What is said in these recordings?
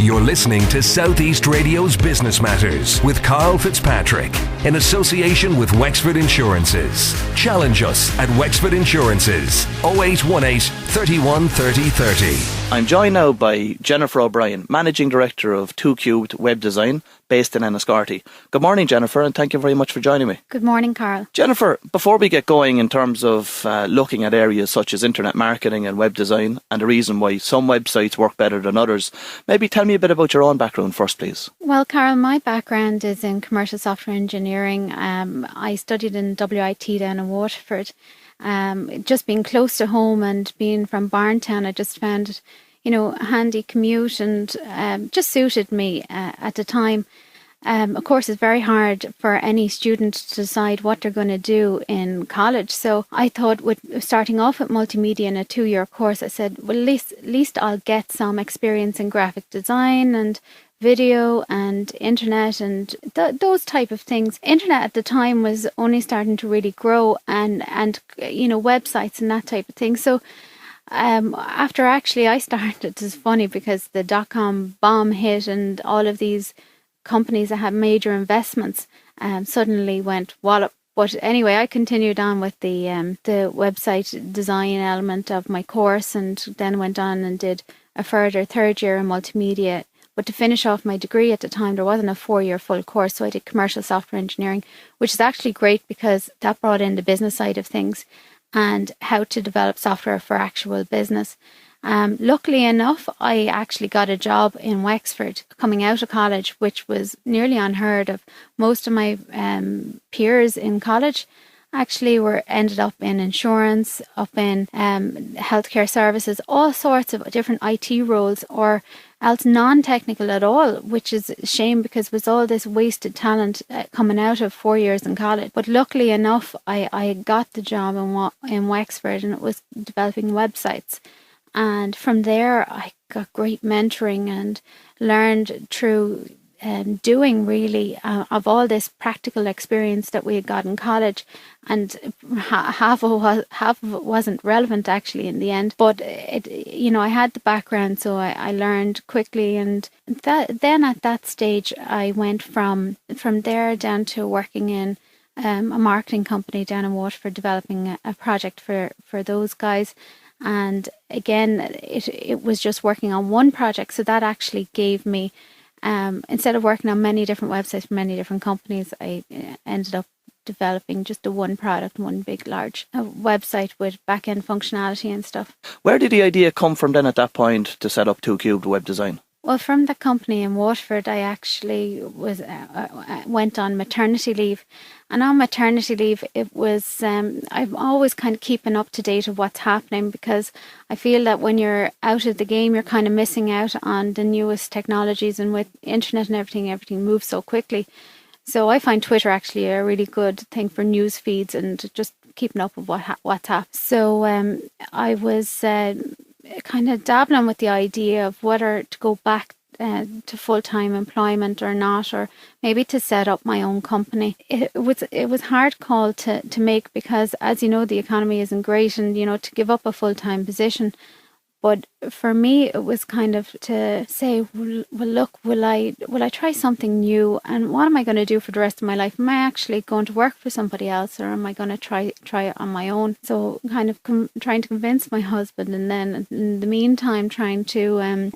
You're listening to Southeast Radio's Business Matters with Karl Fitzpatrick in association with Wexford Insurances. Challenge us at Wexford Insurances 0818 31 30 30. I'm joined now by Jennifer O'Brien, Managing Director of 2Cubed Web Design, based in Enniscorthy. Good morning, Jennifer, and thank you very much for joining me. Good morning, Karl. Jennifer, before we get going in terms of looking at areas such as internet marketing and web design and the reason why some websites work better than others, maybe tell me a bit about your own background first, please. Well, Karl, my background is in commercial software engineering. I studied in WIT down in Waterford. Just being close to home and being from Barntown, I just found it, a handy commute and just suited me at the time. Of course, it's very hard for any student to decide what they're going to do in college. So I thought, with starting off with multimedia in a 2-year course, I said, well, at least I'll get some experience in graphic design and video and internet and those type of things. Internet at the time was only starting to really grow and websites and that type of thing. So after actually I started, it's funny because the dot-com bomb hit and all of these companies that had major investments suddenly went wallop. But anyway, I continued on with the website design element of my course and then went on and did a further third year in multimedia. But to finish off my degree at the time, there wasn't a 4-year full course, so I did commercial software engineering, which is actually great because that brought in the business side of things and how to develop software for actual business. Luckily enough, I actually got a job in Wexford coming out of college, which was nearly unheard of. Most of my peers in college actually ended up in insurance, up in healthcare services, all sorts of different IT roles, or else non-technical at all, which is a shame because it was all this wasted talent coming out of 4 years in college. But luckily enough, I got the job in Wexford, and it was developing websites. And from there, I got great mentoring and learned through doing really of all this practical experience that we had got in college. And half of it wasn't relevant actually in the end. But I had the background, so I learned quickly. And then at that stage, I went from there down to working in a marketing company down in Waterford, developing a project for those guys. And again, it was just working on one project. So that actually gave me, instead of working on many different websites for many different companies, I ended up developing just one product, one big, large website with back-end functionality and stuff. Where did the idea come from then at that point to set up 2Cubed Web Design? Well, from the company in Waterford, I actually went on maternity leave. And on maternity leave, it was, I'm always kind of keeping up to date of what's happening, because I feel that when you're out of the game, you're kind of missing out on the newest technologies, and with internet and everything moves so quickly. So I find Twitter actually a really good thing for news feeds and just keeping up with what's happening. So I was kind of dabbling with the idea of whether to go back to full-time employment or not, or maybe to set up my own company. It was a hard call to make, because as you know, the economy isn't great, and to give up a full-time position. But for me, it was kind of to say, well, look, will I try something new? And what am I going to do for the rest of my life? Am I actually going to work for somebody else, or am I going to try it on my own? So kind of trying to convince my husband, and then in the meantime trying to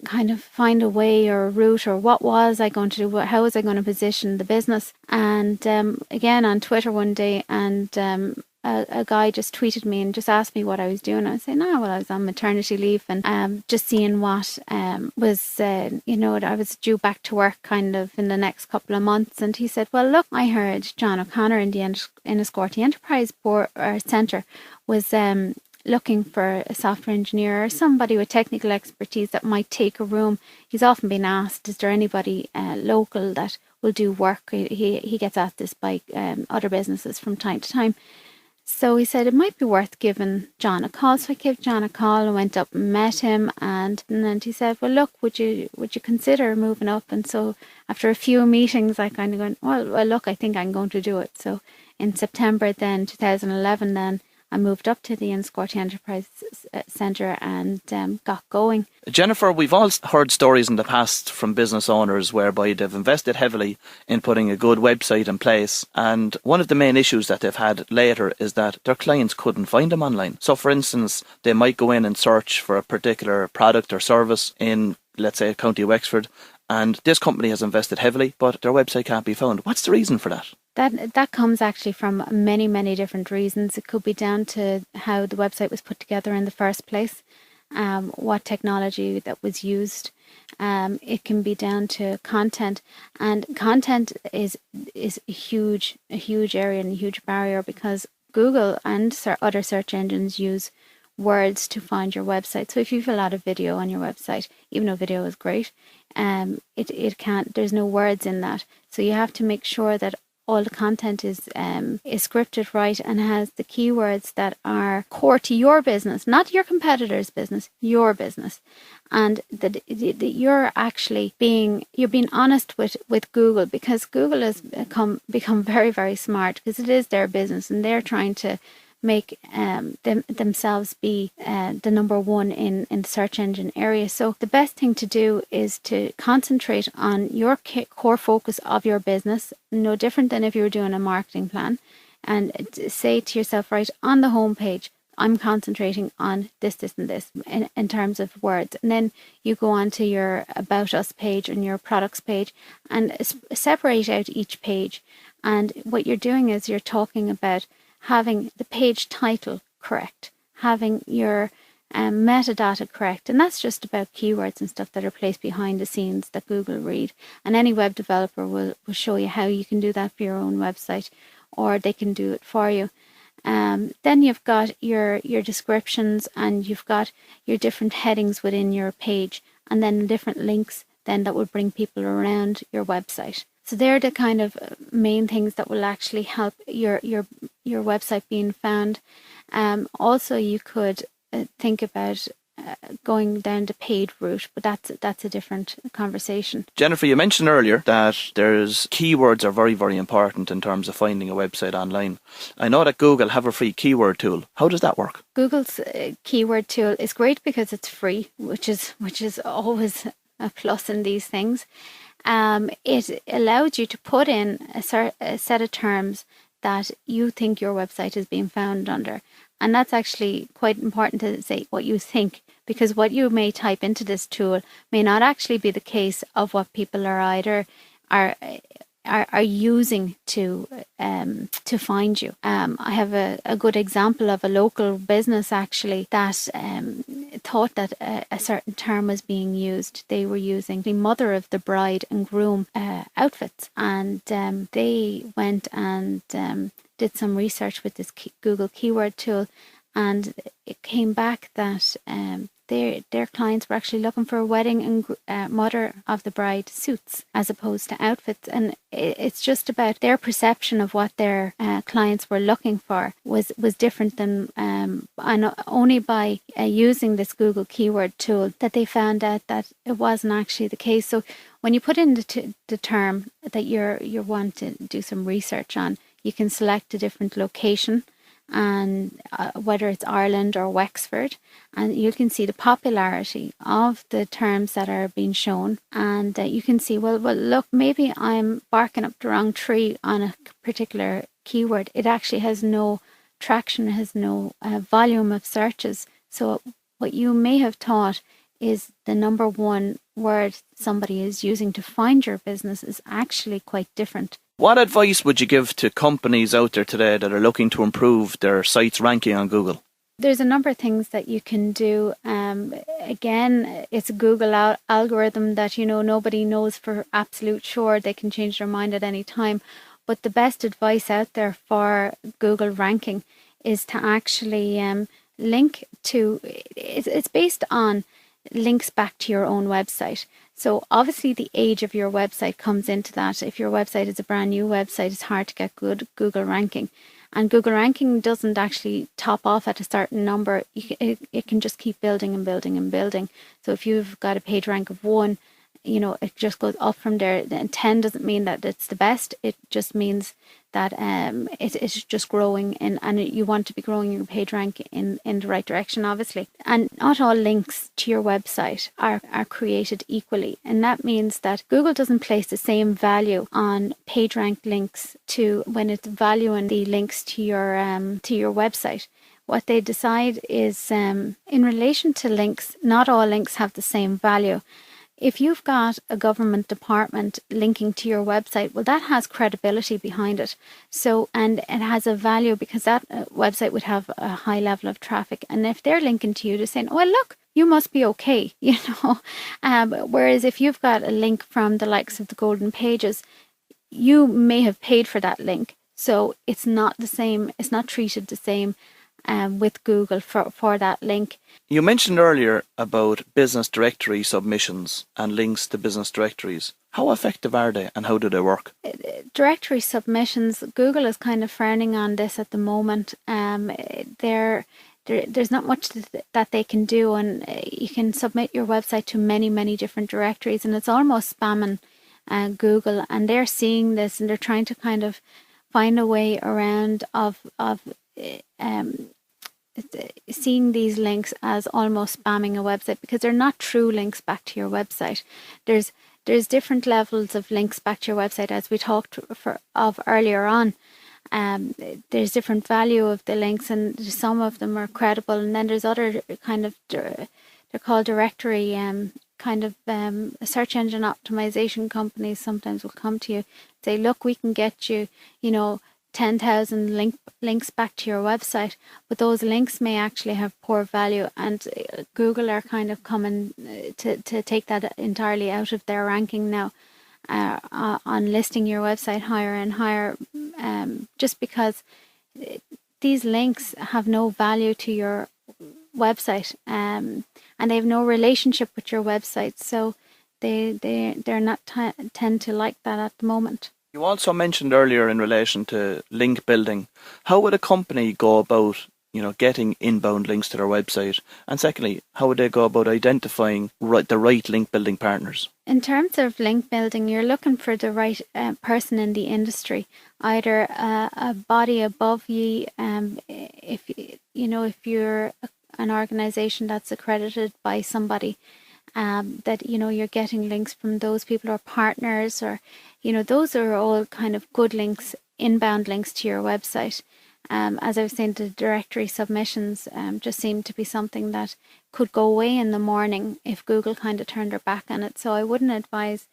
kind of find a way or a route, or what was I going to do? How was I going to position the business? And again, on Twitter one day, and a guy just tweeted me and just asked me what I was doing. I was saying, well, I was on maternity leave, and just seeing what was, I was due back to work kind of in the next couple of months. And he said, well, look, I heard John O'Connor in the Enniscorthy Enterprise Centre was looking for a software engineer or somebody with technical expertise that might take a room. He's often been asked, is there anybody local that will do work? He gets asked this by other businesses from time to time. So he said it might be worth giving John a call. So I gave John a call and went up and met him, and then he said, well, look, would you consider moving up? And so after a few meetings, I kind of went, well, look, I think I'm going to do it. So in September then 2011, then I moved up to the Enniscorthy Enterprise Centre and got going. Jennifer, we've all heard stories in the past from business owners whereby they've invested heavily in putting a good website in place, and one of the main issues that they've had later is that their clients couldn't find them online. So for instance, they might go in and search for a particular product or service in, let's say, County Wexford, and this company has invested heavily, but their website can't be found. What's the reason for that? That comes actually from many, many different reasons. It could be down to how the website was put together in the first place, what technology that was used. It can be down to content, and content is a huge area and a huge barrier, because Google and other search engines use words to find your website. So if you have a lot of video on your website, even though video is great, it can't. There's no words in that, so you have to make sure that all the content is scripted right and has the keywords that are core to your business, not your competitor's business, your business, and that you're actually being honest with Google, because Google has become very, very smart, because it is their business and they're trying to make themselves be the number one in the search engine area. So the best thing to do is to concentrate on your core focus of your business, no different than if you were doing a marketing plan, and say to yourself, right, on the homepage, I'm concentrating on this, and this in terms of words. And then you go on to your About Us page and your products page and separate out each page. And what you're doing is you're talking about having the page title correct, having your metadata correct, and that's just about keywords and stuff that are placed behind the scenes that Google read. And any web developer will show you how you can do that for your own website, or they can do it for you. Then you've got your descriptions, and you've got your different headings within your page, and then different links then that will bring people around your website. So they're the kind of main things that will actually help your website being found. Also, you could think about going down the paid route, but that's a different conversation. Jennifer, you mentioned earlier that keywords are very, very important in terms of finding a website online. I know that Google have a free keyword tool. How does that work? Google's keyword tool is great because it's free, which is always a plus in these things. It allows you to put in a set of terms that you think your website is being found under. And that's actually quite important to say what you think, because what you may type into this tool may not actually be the case of what people are using to find you. I have a good example of a local business actually that thought that a certain term was being used. They were using the mother of the bride and groom outfits, and they went and did some research with this Google keyword tool, and it came back that their clients were actually looking for wedding and mother of the bride suits as opposed to outfits. And it's just about their perception of what their clients were looking for was different than, and only by using this Google keyword tool that they found out that it wasn't actually the case. So when you put in the term that you want to do some research on, you can select a different location, and whether it's Ireland or Wexford, and you can see the popularity of the terms that are being shown, and you can see, well look, maybe I'm barking up the wrong tree on a particular keyword. It actually has no traction, has no volume of searches. So what you may have thought is the number one word somebody is using to find your business is actually quite different. What advice would you give to companies out there today that are looking to improve their site's ranking on Google? There's a number of things that you can do. Again, it's a Google algorithm that, nobody knows for absolute sure. They can change their mind at any time. But the best advice out there for Google ranking is to actually link to, it's based on links back to your own website. So obviously the age of your website comes into that. If your website is a brand new website, it's hard to get good Google ranking. And Google ranking doesn't actually top off at a certain number. It can just keep building and building and building. So if you've got a page rank of 1, it just goes up from there. And 10 doesn't mean that it's the best. It just means that it's just growing, and you want to be growing your page rank in the right direction, obviously. And not all links to your website are created equally. And that means that Google doesn't place the same value on page rank links to when it's valuing the links to your website. What they decide is in relation to links, not all links have the same value. If you've got a government department linking to your website, well, that has credibility behind it. So, and it has a value because that website would have a high level of traffic. And if they're linking to you, they're saying, well, look, you must be okay, you know. Whereas if you've got a link from the likes of the Golden Pages, you may have paid for that link. So it's not the same, it's not treated the same with Google for that link. You mentioned earlier about business directory submissions and links to business directories. How effective are they and how do they work? Directory submissions, Google is kind of frowning on this at the moment. There's not much that they can do, and you can submit your website to many different directories, and it's almost spamming Google, and they're seeing this and they're trying to kind of find a way around of seeing these links as almost spamming a website, because they're not true links back to your website. There's different levels of links back to your website, as we talked of earlier on. There's different value of the links, and some of them are credible, and then there's other kind of, they're called directory search engine optimization companies sometimes will come to you, say, look, we can get you, 10,000 links back to your website, but those links may actually have poor value, and Google are kind of coming to take that entirely out of their ranking now on listing your website higher and higher, just because these links have no value to your website, and they have no relationship with your website, so they're not tend to like that at the moment. You also mentioned earlier in relation to link building. How would a company go about, getting inbound links to their website? And secondly, how would they go about identifying the right link building partners? In terms of link building, you're looking for the right person in the industry, either a body above you. If you're an organization that's accredited by somebody, that you're getting links from those people, or partners, or those are all kind of good links, inbound links to your website. As I was saying, the directory submissions just seem to be something that could go away in the morning if Google kind of turned their back on it. So I wouldn't advise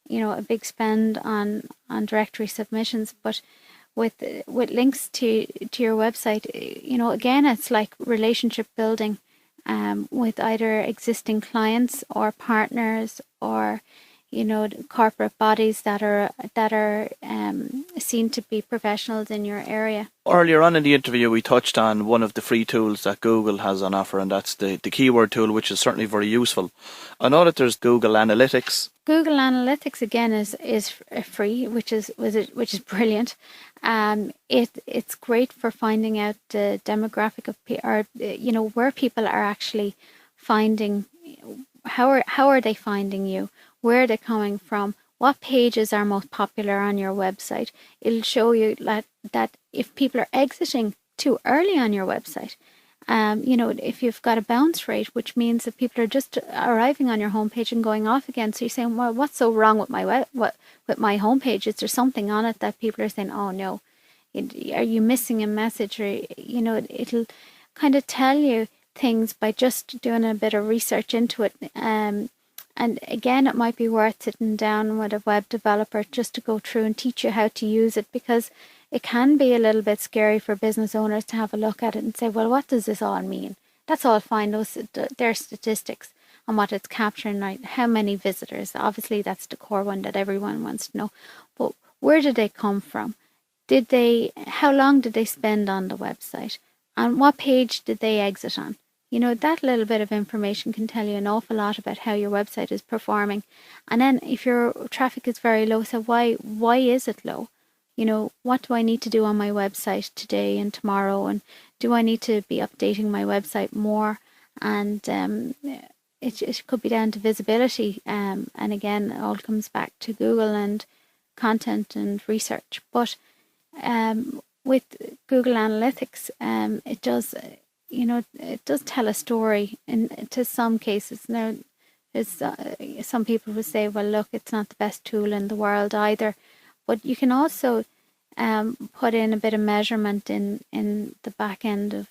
a big spend on directory submissions, but with links to your website, again, it's like relationship building with either existing clients or partners, or corporate bodies that are seen to be professionals in your area. Earlier on in the interview, we touched on one of the free tools that Google has on offer, and that's the keyword tool, which is certainly very useful. I know that there's Google Analytics. Google Analytics again is free, which is brilliant. It's great for finding out the demographic of where people are actually finding. How are they finding you? Where are they coming from? What pages are most popular on your website? It'll show you that if people are exiting too early on your website, if you've got a bounce rate, which means that people are just arriving on your homepage and going off again. So you're saying, well, what's so wrong with my with my homepage? Is there something on it that people are saying, oh no, are you missing a message? Or it'll kind of tell you things by just doing a bit of research into it. And again, it might be worth sitting down with a web developer just to go through and teach you how to use it, because it can be a little bit scary for business owners to have a look at it and say, well, what does this all mean? That's all fine. Their statistics on what it's capturing, right? How many visitors? Obviously, that's the core one that everyone wants to know. But where did they come from? How long did they spend on the website? And what page did they exit on? That little bit of information can tell you an awful lot about how your website is performing. And then if your traffic is very low, so why is it low? What do I need to do on my website today and tomorrow? And do I need to be updating my website more? And it could be down to visibility. And again, it all comes back to Google and content and research. But with Google Analytics, it does, it does tell a story to some cases. Now, some people would say, well, look, it's not the best tool in the world either, but you can also put in a bit of measurement in the back end of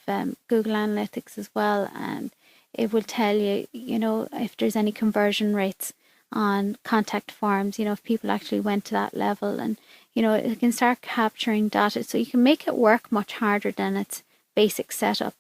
Google Analytics as well, and it will tell you, if there's any conversion rates on contact forms, if people actually went to that level, and it can start capturing data, so you can make it work much harder than its basic setup.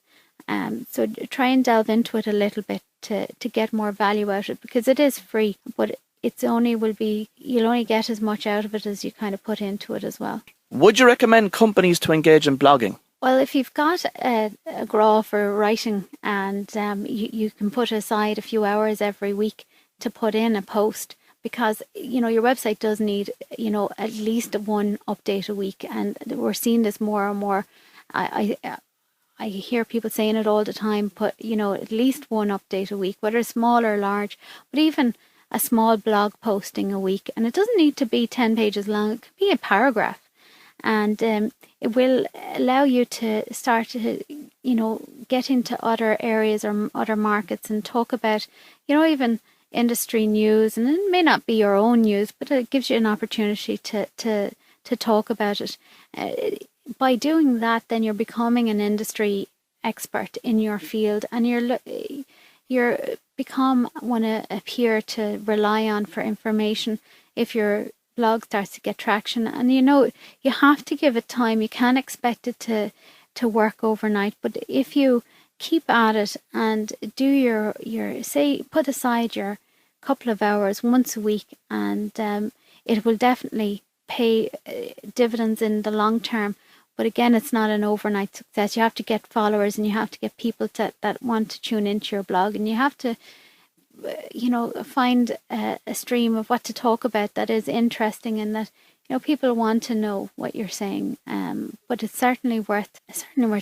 So try and delve into it a little bit to get more value out of it, because it is free, but you'll only get as much out of it as you kind of put into it as well. Would you recommend companies to engage in blogging? Well, if you've got a graw for writing, and you can put aside a few hours every week to put in a post, because your website does need at least one update a week, and we're seeing this more and more. I hear people saying it all the time, put at least one update a week, whether small or large, but even a small blog posting a week, and it doesn't need to be 10 pages long. It could be a paragraph, and it will allow you to start to get into other areas or other markets and talk about even industry news, and it may not be your own news, but it gives you an opportunity to talk about it. By doing that, then you're becoming an industry expert in your field, and you're become one to appear to rely on for information if your blog starts to get traction. And you have to give it time. You can't expect it to work overnight, but if you keep at it and do your put aside your couple of hours once a week, and it will definitely pay dividends in the long term. But again, it's not an overnight success. You have to get followers, and you have to get people that want to tune into your blog, and you have to find a stream of what to talk about that is interesting, and that people want to know what you're saying. But it's certainly worth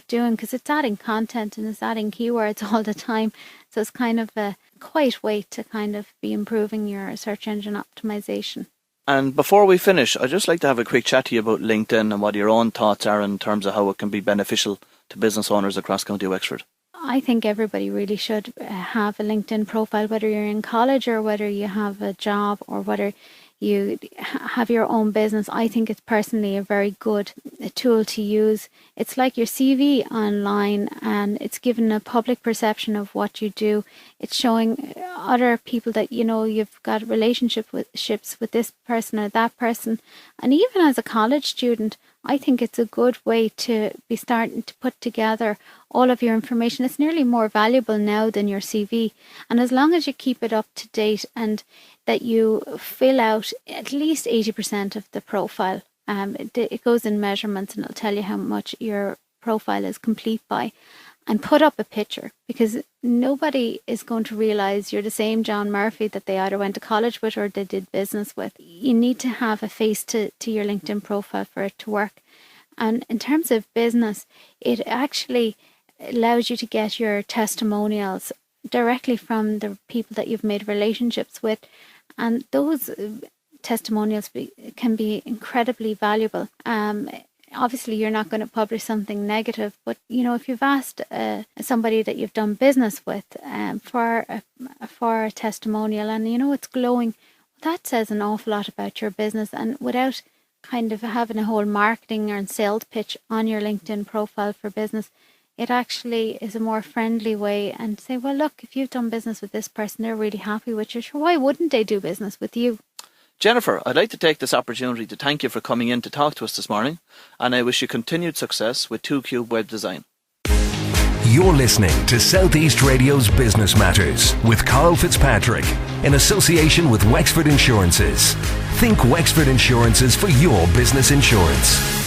doing, because it's adding content and it's adding keywords all the time. So it's kind of a quiet way to kind of be improving your search engine optimization. And before we finish, I'd just like to have a quick chat to you about LinkedIn and what your own thoughts are in terms of how it can be beneficial to business owners across County Wexford. I think everybody really should have a LinkedIn profile, whether you're in college or whether you have a job or whether you have your own business. I think it's personally a very good tool to use. It's like your CV online, and it's given a public perception of what you do. It's showing other people that you've got relationships with this person or that person. And even as a college student, I think it's a good way to be starting to put together all of your information. It's nearly more valuable now than your CV. And as long as you keep it up to date and that you fill out at least 80% of the profile, it goes in measurements, and it'll tell you how much your profile is complete by. And put up a picture, because nobody is going to realize you're the same John Murphy that they either went to college with or they did business with. You need to have a face to your LinkedIn profile for it to work. And in terms of business, it actually allows you to get your testimonials directly from the people that you've made relationships with. And those testimonials can be incredibly valuable. Obviously, you're not going to publish something negative, but if you've asked somebody that you've done business with for a testimonial, and it's glowing, that says an awful lot about your business. And without kind of having a whole marketing or sales pitch on your LinkedIn profile for business, it actually is a more friendly way, and say, well, look, if you've done business with this person, they're really happy with you. Sure, why wouldn't they do business with you? Jennifer, I'd like to take this opportunity to thank you for coming in to talk to us this morning, and I wish you continued success with 2Cubed Web Design. You're listening to Southeast Radio's Business Matters with Karl Fitzpatrick in association with Wexford Insurances. Think Wexford Insurances for your business insurance.